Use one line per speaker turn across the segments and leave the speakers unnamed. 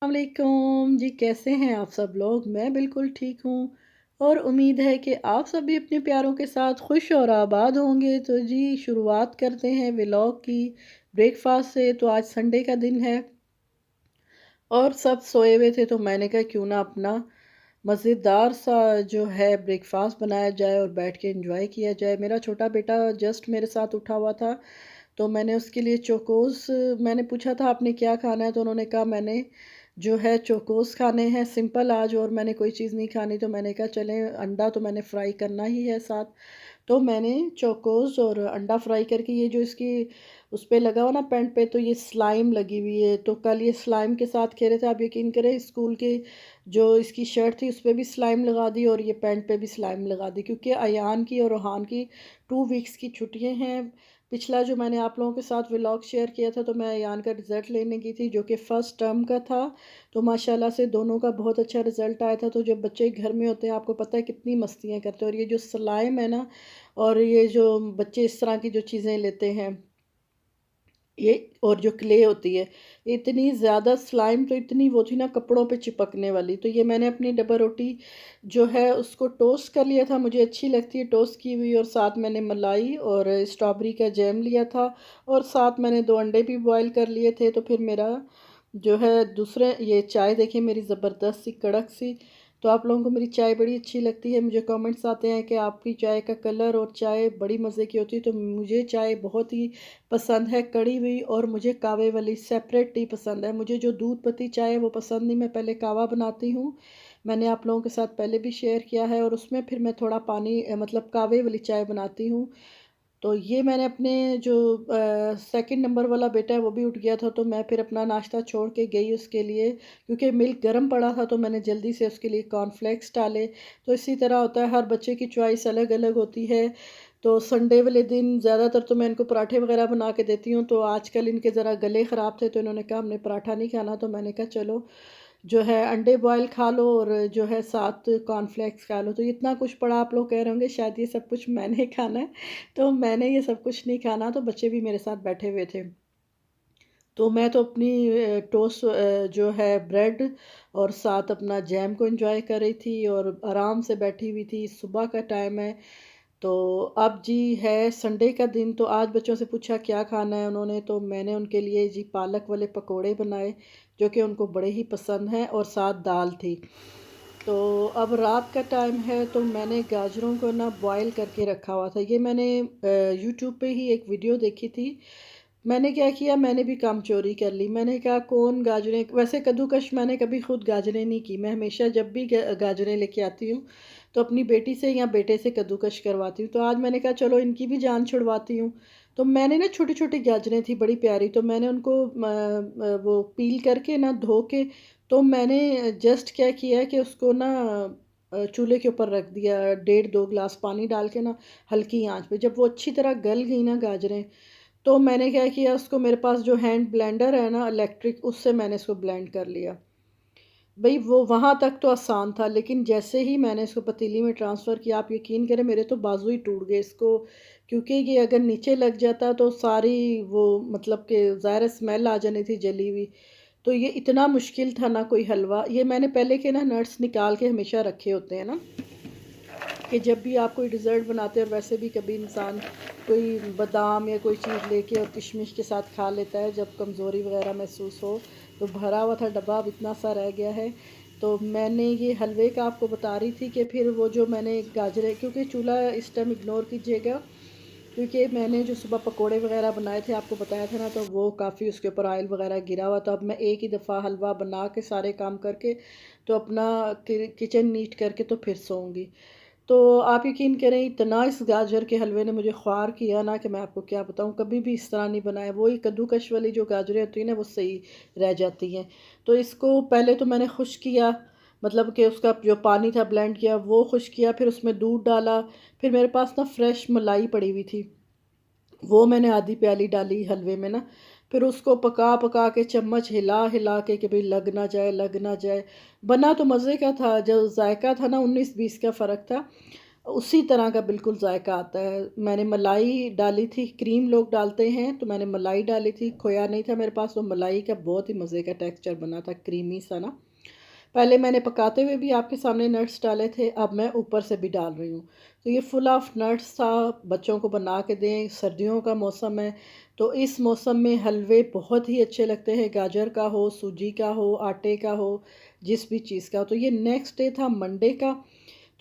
वालेकुम जी, कैसे हैं आप सब लोग? मैं बिल्कुल ठीक हूँ और उम्मीद है कि आप सब भी अपने प्यारों के साथ खुश और आबाद होंगे। तो जी, शुरुआत करते हैं व्लॉग की ब्रेकफास्ट से। तो आज संडे का दिन है और सब सोए हुए थे, तो मैंने कहा क्यों ना अपना मज़ेदार सा जो है ब्रेकफास्ट बनाया जाए और बैठ के एंजॉय किया जाए। मेरा छोटा बेटा जस्ट मेरे साथ उठा हुआ था, तो मैंने उसके लिए चोकोस, मैंने पूछा था आपने क्या खाना है, तो उन्होंने कहा मैंने जो है चोकोस खाने हैं सिंपल आज, और मैंने कोई चीज़ नहीं खानी। तो मैंने कहा चलें, अंडा तो मैंने फ्राई करना ही है साथ। तो मैंने चोकोस और अंडा फ्राई करके, ये जो इसकी उस पे लगा हुआ ना पैंट पे, तो ये स्लाइम लगी हुई है, तो कल ये स्लाइम के साथ खेले थे। आप यकीन करें, स्कूल के जो इसकी शर्ट थी उस पे भी स्लाइम लगा दी और ये पैंट पे भी स्लाइम लगा दी, क्योंकि अयान की और रोहान की 2 वीक्स की छुट्टियां हैं। पिछला जो मैंने आप लोगों के साथ व्लॉग शेयर किया था, तो मैं अयान का रिज़ल्ट लेने की थी, जो कि फ़र्स्ट टर्म का था। तो माशाल्लाह से दोनों का बहुत अच्छा रिज़ल्ट आया था। तो जब बच्चे घर में होते हैं, आपको पता है कितनी मस्तियाँ करते हैं, और ये जो स्लाइम है ना, और ये जो बच्चे इस तरह की जो चीज़ें लेते हैं, ये और जो क्ले होती है, इतनी ज़्यादा स्लाइम, तो इतनी वो थी ना कपड़ों पे चिपकने वाली। तो ये मैंने अपनी डबल रोटी जो है उसको टोस्ट कर लिया था, मुझे अच्छी लगती है टोस्ट की हुई, और साथ मैंने मलाई और स्ट्रॉबेरी का जैम लिया था, और साथ मैंने 2 अंडे भी बॉईल कर लिए थे। तो फिर मेरा जो है दूसरे, ये चाय देखिए मेरी ज़बरदस्त सी कड़क सी। तो आप लोगों को मेरी चाय बड़ी अच्छी लगती है, मुझे कमेंट्स आते हैं कि आपकी चाय का कलर और चाय बड़ी मज़े की होती है। तो मुझे चाय बहुत ही पसंद है कड़ी हुई, और मुझे कावे वाली सेपरेट टी पसंद है। मुझे जो दूध पत्ती चाय है वो पसंद नहीं, मैं पहले कावा बनाती हूँ। मैंने आप लोगों के साथ पहले भी शेयर किया है, और उसमें फिर मैं थोड़ा पानी मतलब कावे वाली चाय बनाती हूँ। तो ये मैंने अपने जो सेकंड नंबर वाला बेटा है वो भी उठ गया था, तो मैं फिर अपना नाश्ता छोड़ के गई उसके लिए, क्योंकि मिल्क गर्म पड़ा था, तो मैंने जल्दी से उसके लिए कॉर्नफ्लेक्स डाले। तो इसी तरह होता है, हर बच्चे की चॉइस अलग अलग होती है। तो संडे वाले दिन ज़्यादातर तो मैं इनको पराठे वगैरह बना के देती हूँ। तो आजकल इनके ज़रा गले ख़राब थे, तो इन्होंने कहा हमने पराठा नहीं खाना, तो मैंने कहा चलो जो है अंडे बॉयल खा लो, और जो है साथ कॉर्नफ्लेक्स खा लो। तो इतना कुछ पड़ा, आप लोग कह रहे होंगे शायद ये सब कुछ मैंने खाना है, तो मैंने ये सब कुछ नहीं खाना। तो बच्चे भी मेरे साथ बैठे हुए थे, तो मैं तो अपनी टोस्ट जो है ब्रेड और साथ अपना जैम को एंजॉय कर रही थी, और आराम से बैठी हुई थी। सुबह का टाइम है, तो अब जी है संडे का दिन। तो आज बच्चों से पूछा क्या खाना है उन्होंने, तो मैंने उनके लिए जी पालक वाले पकोड़े बनाए, जो कि उनको बड़े ही पसंद हैं, और साथ दाल थी। तो अब रात का टाइम है, तो मैंने गाजरों को ना बॉईल करके रखा हुआ था। ये मैंने यूट्यूब पे ही एक वीडियो देखी थी। मैंने क्या किया, मैंने भी काम चोरी कर ली। मैंने कहा कौन गाजरें, वैसे कद्दूकश मैंने कभी खुद गाजरें नहीं की, मैं हमेशा जब भी गाजरें लेके आती हूँ तो अपनी बेटी से या बेटे से कद्दूकश करवाती हूँ। तो आज मैंने कहा चलो इनकी भी जान छुड़वाती हूँ। तो मैंने ना छोटी छोटी गाजरें थी बड़ी प्यारी, तो मैंने उनको वो पील करके ना धो के, तो मैंने जस्ट क्या किया कि उसको ना चूल्हे के ऊपर रख दिया, 1.5-2 गिलास पानी डाल के ना, हल्की आंच पे। जब वो अच्छी तरह गल गई ना गाजरें, तो मैंने क्या किया, उसको मेरे पास जो हैंड ब्लेंडर है ना इलेक्ट्रिक, उससे मैंने इसको ब्लेंड कर लिया। भई वो वहाँ तक तो आसान था, लेकिन जैसे ही मैंने इसको पतीली में ट्रांसफ़र किया, आप यकीन करें मेरे तो बाजू ही टूट गए इसको, क्योंकि ये अगर नीचे लग जाता तो सारी वो मतलब कि ज़ाहिर है स्मेल आ जानी थी जली हुई। तो ये इतना मुश्किल था ना कोई हलवा। ये मैंने पहले के ना नट्स निकाल के हमेशा रखे होते हैं ना, कि जब भी आप कोई डिज़र्ट बनाते हैं, और वैसे भी कभी इंसान कोई बादाम या कोई चीज़ लेके और किशमिश के साथ खा लेता है जब कमज़ोरी वगैरह महसूस हो। तो भरा हुआ था डब्बा, अब इतना सा रह गया है। तो मैंने ये हलवे का आपको बता रही थी कि फिर वो जो मैंने गाजरें, क्योंकि चूल्हा इस टाइम इग्नोर कीजिएगा, क्योंकि मैंने जो सुबह पकोड़े वगैरह बनाए थे आपको बताया था ना, तो वो काफ़ी उसके ऊपर ऑयल वगैरह गिरा हुआ था। अब मैं एक ही दफ़ा हलवा बना के सारे काम करके, तो अपना किचन नीट करके तो फिर सोऊंगी। तो आप यकीन करें, इतना इस गाजर के हलवे ने मुझे ख्वार किया ना कि मैं आपको क्या बताऊँ, कभी भी इस तरह नहीं बनाया। वही कद्दूकश वाली जो गाजरें होती हैं ना, वो सही रह जाती हैं। तो इसको पहले तो मैंने खुश किया, मतलब कि उसका जो पानी था ब्लेंड किया वो खुश किया, फिर उसमें दूध डाला। फिर मेरे पास ना फ्रेश मलाई पड़ी हुई थी, वो मैंने आधी प्याली डाली हलवे में ना। फिर उसको पका पका के चम्मच हिला हिला के कि भाई लग ना जाए, लग ना जाए। बना तो मज़े का था, जो जायका था ना 19-20 का फ़र्क था। उसी तरह का बिल्कुल जायका आता है। मैंने मलाई डाली थी, क्रीम लोग डालते हैं, तो मैंने मलाई डाली थी, खोया नहीं था मेरे पास, तो मलाई का बहुत ही मज़े का टेक्सचर बना था, क्रीमी सा ना। पहले मैंने पकाते हुए भी आपके सामने नट्स डाले थे, अब मैं ऊपर से भी डाल रही हूँ। तो ये फुल ऑफ नट्स था, बच्चों को बना के दें, सर्दियों का मौसम है, तो इस मौसम में हलवे बहुत ही अच्छे लगते हैं, गाजर का हो, सूजी का हो, आटे का हो, जिस भी चीज़ का हो। तो ये नेक्स्ट डे था मंडे का।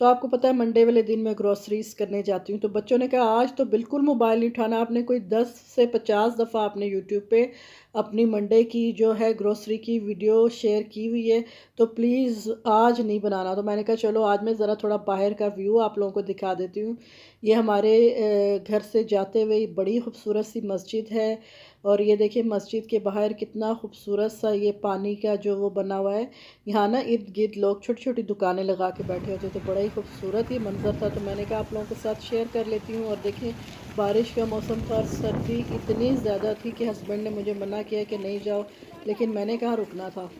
तो आपको पता है मंडे वाले दिन मैं ग्रॉसरीज़ करने जाती हूँ, तो बच्चों ने कहा आज तो बिल्कुल मोबाइल नहीं उठाना आपने, कोई 10 से 50 दफ़ा आपने यूट्यूब पे अपनी मंडे की जो है ग्रॉसरी की वीडियो शेयर की हुई है, तो प्लीज़ आज नहीं बनाना। तो मैंने कहा चलो आज मैं ज़रा थोड़ा बाहर का व्यू आप लोगों को दिखा देती हूँ। ये हमारे घर से जाते हुए बड़ी खूबसूरत सी मस्जिद है, और ये देखिए मस्जिद के बाहर कितना खूबसूरत सा ये पानी का जो वो बना हुआ है। यहाँ ना इर्द गिर्द लोग छोटी छोटी दुकानें लगा के बैठे होते, तो बड़ा ही खूबसूरत ये मंज़र था, तो मैंने कहा आप लोगों के साथ शेयर कर लेती हूँ। और देखें बारिश का मौसम था, सर्दी इतनी ज़्यादा थी कि हस्बैंड ने मुझे मना किया कि नहीं जाओ, लेकिन मैंने कहाँ रुकना था।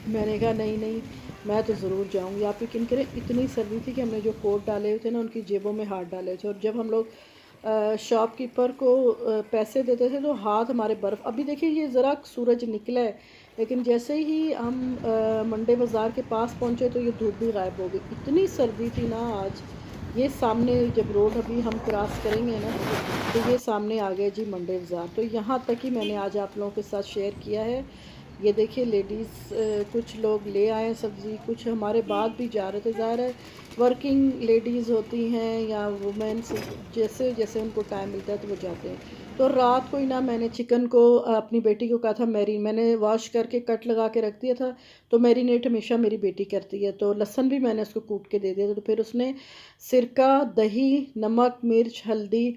मैंने कहा नहीं नहीं, मैं तो ज़रूर जाऊँगी। आप यकीन करें इतनी सर्दी थी कि हमने जो कोट डाले हुए थे ना उनकी जेबों में हाथ डाले थे, और जब हम लोग शॉपकीपर को पैसे देते थे तो हाथ हमारे बर्फ़। अभी देखिए ये ज़रा सूरज निकला है, लेकिन जैसे ही हम मंडे बाज़ार के पास पहुँचे तो ये धूप भी गायब हो गई। इतनी सर्दी थी ना आज। ये सामने जब रोड अभी हम क्रॉस करेंगे ना, तो ये सामने आ गया जी मंडे बाज़ार। तो यहाँ तक ही मैंने आज आप लोगों के साथ शेयर किया है। ये देखिए लेडीज़ कुछ लोग ले आए हैं सब्ज़ी, कुछ हमारे बाद भी जा रहे थे। ज़ाहिर है वर्किंग लेडीज़ होती हैं या वुमेन्स, जैसे जैसे उनको टाइम मिलता है तो वो जाते हैं। तो रात को ही ना मैंने चिकन को अपनी बेटी को कहा था, मैंने वॉश करके कट लगा के रख दिया था, तो मैरिनेट हमेशा मेरी बेटी करती है, तो लहसुन भी मैंने उसको कूट के दे दिया था। तो फिर उसने सिरका, दही, नमक, मिर्च, हल्दी,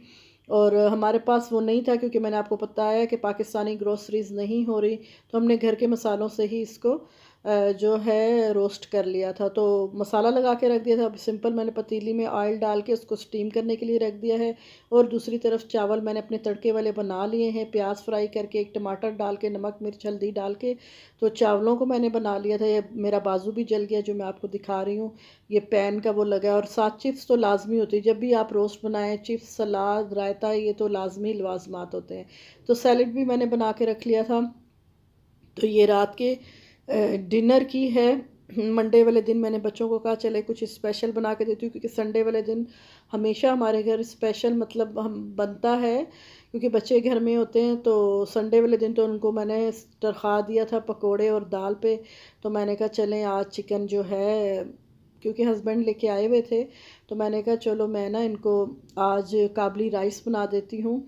और हमारे पास वो नहीं था क्योंकि मैंने आपको बताया कि पाकिस्तानी ग्रोसरीज़ नहीं हो रही, तो हमने घर के मसालों से ही इसको जो है रोस्ट कर लिया था। तो मसाला लगा के रख दिया था। अब सिंपल मैंने पतीली में ऑयल डाल के उसको स्टीम करने के लिए रख दिया है, और दूसरी तरफ चावल मैंने अपने तड़के वाले बना लिए हैं, प्याज फ्राई करके, एक टमाटर डाल के, नमक मिर्च हल्दी डाल के, तो चावलों को मैंने बना लिया था। ये मेरा बाजू भी जल गया जो मैं आपको दिखा रही हूँ, ये पैन का वो लगा है। और साथ चिप्स तो लाजमी होती है, जब भी आप रोस्ट बनाएं, चिप्स, सलाद, रायता, ये तो लाजमी लवाजमात होते हैं। तो सैलड भी मैंने बना के रख लिया था। तो ये रात के डिनर की है। मंडे वाले दिन मैंने बच्चों को कहा चले कुछ स्पेशल बना के देती हूँ, क्योंकि संडे वाले दिन हमेशा हमारे घर स्पेशल मतलब हम बनता है, क्योंकि बच्चे घर में होते हैं। तो संडे वाले दिन तो उनको मैंने तरखा दिया था पकोड़े और दाल पे, तो मैंने कहा चलें आज चिकन जो है, क्योंकि हस्बैंड लेके आए हुए थे, तो मैंने कहा चलो मैं ना इनको आज काबली राइस बना देती हूँ।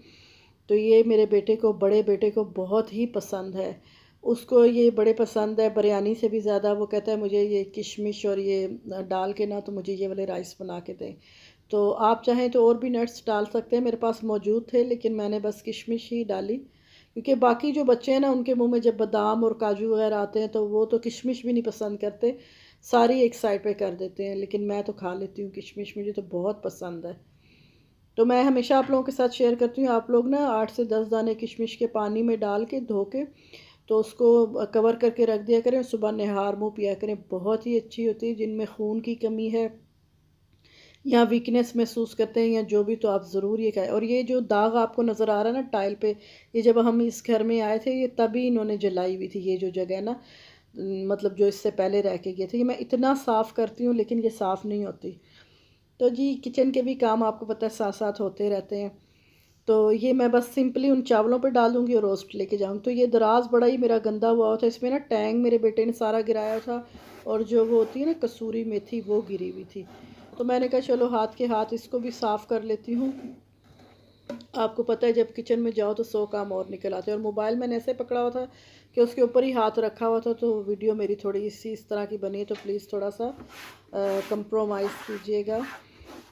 तो ये मेरे बेटे को, बड़े बेटे को बहुत ही पसंद है, उसको ये बड़े पसंद है, बिरयानी से भी ज़्यादा। वो कहता है मुझे ये किशमिश और ये डाल के ना, तो मुझे ये वाले राइस बना के दें। तो आप चाहें तो और भी नट्स डाल सकते हैं, मेरे पास मौजूद थे, लेकिन मैंने बस किशमिश ही डाली, क्योंकि बाकी जो बच्चे हैं ना उनके मुंह में जब बादाम और काजू वगैरह आते हैं तो वो तो किशमिश भी नहीं पसंद करते, सारी एक साइड पे कर देते हैं, लेकिन मैं तो खा लेती हूँ किशमिश, मुझे तो बहुत पसंद है। तो मैं हमेशा आप लोगों के साथ शेयर करती हूँ, आप लोग ना 8 से 10 दाने किशमिश के पानी में डाल के धो के, तो उसको कवर करके रख दिया करें, सुबह नहार मुँह पिया करें, बहुत ही अच्छी होती है। जिनमें खून की कमी है या वीकनेस महसूस करते हैं या जो भी, तो आप ज़रूर ये खाएं। और ये जो दाग आपको नज़र आ रहा है ना टाइल पे, ये जब हम इस घर में आए थे ये तभी इन्होंने जलाई हुई थी, ये जो जगह ना, मतलब जो इससे पहले रह के गए थे। ये मैं इतना साफ़ करती हूँ लेकिन ये साफ़ नहीं होती। तो जी किचन के भी काम आपको पता है साथ साथ होते रहते हैं। तो ये मैं बस सिंपली उन चावलों पे डाल दूँगी और रोस्ट लेके जाऊँगी। तो ये दराज बड़ा ही मेरा गंदा हुआ था, इसमें ना टैंग मेरे बेटे ने सारा गिराया था, और जो वो होती है ना कसूरी मेथी वो गिरी हुई थी। तो मैंने कहा चलो हाथ के हाथ इसको भी साफ़ कर लेती हूँ। आपको पता है जब किचन में जाओ तो 100 काम और निकल आते हैं, और मोबाइल मैंने ऐसे पकड़ा हुआ था कि उसके ऊपर ही हाथ रखा हुआ था, तो वीडियो मेरी थोड़ी सी इस तरह की बनी है, तो प्लीज़ थोड़ा सा कंप्रोमाइज़ कीजिएगा।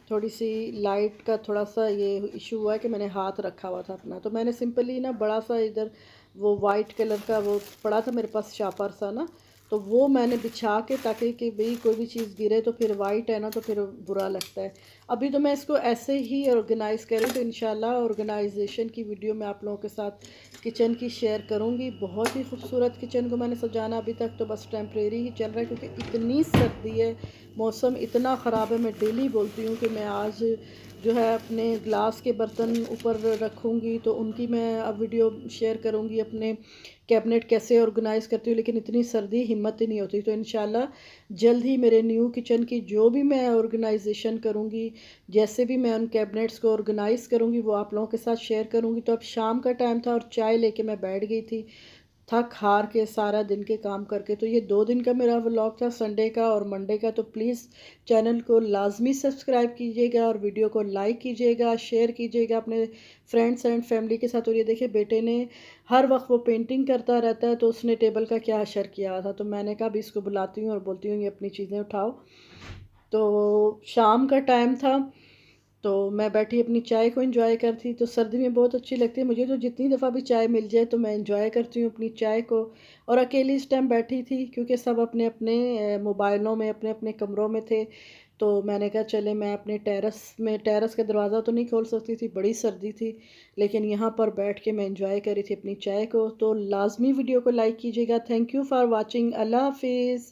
थोड़ी सी लाइट का थोड़ा सा ये इशू हुआ है कि मैंने हाथ रखा हुआ था अपना, तो मैंने सिंपली ना बड़ा सा इधर वो वाइट कलर का वो पड़ा था मेरे पास शापर सा ना, तो वो मैंने बिछा के, ताकि कि भाई कोई भी चीज़ गिरे तो फिर वाइट है ना तो फिर बुरा लगता है। अभी तो मैं इसको ऐसे ही ऑर्गेनाइज़ करूँ, तो इंशाल्लाह ऑर्गेनाइजेशन की वीडियो मैं आप लोगों के साथ किचन की शेयर करूँगी। बहुत ही खूबसूरत किचन को मैंने सजाना अभी तक तो बस टेम्परेरी ही चल रहा है, क्योंकि इतनी सर्दी है, मौसम इतना ख़राब है। मैं डेली बोलती हूँ कि मैं आज जो है अपने ग्लास के बर्तन ऊपर रखूँगी, तो उनकी मैं अब वीडियो शेयर करूँगी, अपने कैबिनेट कैसे ऑर्गेनाइज़ करती हूँ, लेकिन इतनी सर्दी हिम्मत ही नहीं होती। तो इंशाल्लाह जल्द ही मेरे न्यू किचन की जो भी मैं ऑर्गेनाइजेशन करूँगी, जैसे भी मैं उन कैबिनेट्स को ऑर्गेनाइज़ करूँगी, वो आप लोगों के साथ शेयर करूँगी। तो अब शाम का टाइम था और चाय लेके मैं बैठ गई थी, थक हार के सारा दिन के काम करके। तो ये 2 दिन का मेरा व्लॉग था, संडे का और मंडे का। तो प्लीज़ चैनल को लाज़मी सब्सक्राइब कीजिएगा और वीडियो को लाइक कीजिएगा, शेयर कीजिएगा अपने फ्रेंड्स एंड फैमिली के साथ। और ये देखिए बेटे ने हर वक्त वो पेंटिंग करता रहता है, तो उसने टेबल का क्या असर किया हुआ था। तो मैंने कहा अभी इसको बुलाती हूँ और बोलती हूँ ये अपनी चीज़ें उठाओ। तो शाम का टाइम था, तो मैं बैठी अपनी चाय को एंजॉय करती। तो सर्दी में बहुत अच्छी लगती है मुझे, तो जितनी दफ़ा भी चाय मिल जाए तो मैं एंजॉय करती हूँ अपनी चाय को। और अकेली इस टाइम बैठी थी, क्योंकि सब अपने अपने मोबाइलों में अपने अपने कमरों में थे। तो मैंने कहा चले मैं अपने टेरेस का दरवाज़ा तो नहीं खोल सकती थी, बड़ी सर्दी थी, लेकिन यहाँ पर बैठ के मैं एंजॉय कर रही थी अपनी चाय को। तो लाजमी वीडियो को लाइक कीजिएगा। Thank you for watching. अल्लाह हाफिज़।